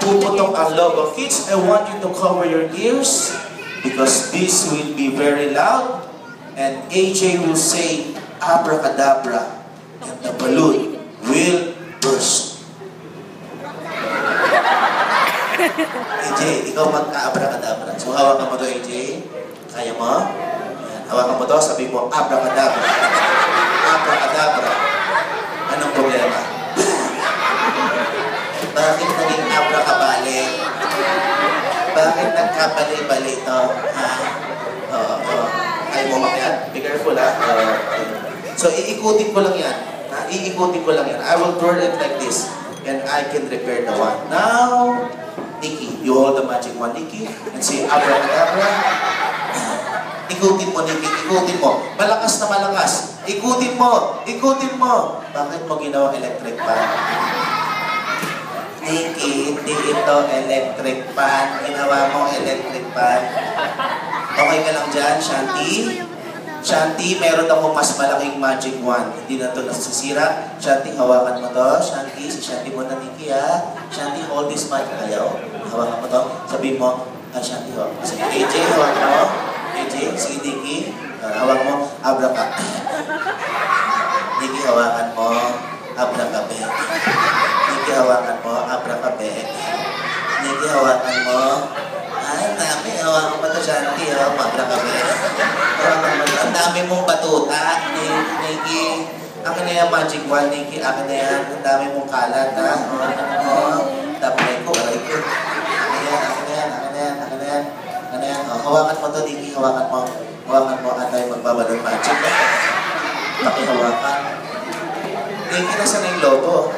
puputok ang lobo. Kids, I want you to cover your ears because this will be very loud. And AJ will say, abracadabra, and the balloon will burst. AJ, ikaw magka-abracadabra. So, hawakan mo to, AJ. Kaya mo? Ayan. Hawakan mo to, sabi mo, abracadabra. Abracadabra. Anong problema? Bakit naging abracabali? Bakit nagkabali-bali to? Ha? Oo. Ayaw mo makiyan. Be careful, ha? So, iikutin ko lang yan. Ha? Iikutin ko lang yan. I will turn it like this. And I can repair the one. Now, Nikki, you hold the magic one, Nikki, and say, abracadabra. Ikutin mo, Nikki. Ikutin mo. Malakas na malakas. Ikutin mo. Ikutin mo. Bakit mo ginawang electric fan? Nikki, hindi ito electric fan. Ginawa mo electric fan. Okay ka lang dyan, Shanti? Shanti, meron ako mas malaking magic wand. Hindi na ito nasisira. Shanti, hawakan mo to. Shanti, si Shanti mo na, Nikki, ha? Shanti, hold this mic. Ayaw. Hawakan mo to. Sabi mo, Shanti, ho. Sige, AJ, hawakan mo. AJ, sige, Nikki. Hawakan mo, abraka. Nikki, hawakan mo, abrakabe. Nikki, hawakan mo, abrakabe. Nikki, hawakan mo. Ay, dami. Hawakan mo to, Shanti, ha? Abrakabe. Hawakan mo to. Ang dami mong batuta, Nikki. Akin na yan, magic wand, Nikki. Akin na yan. Ang dami mong kalat, ha? Tapos ko, aray ko. Akin na yan, akin na yan, akin na yan, akin na yan. Akin na yan. Hawakan mo to, Nikki. Hawakan mo. Hawakan mo. At tayo magbabalong magic. Pakihawakan. Nikki, nasa na yung lobo?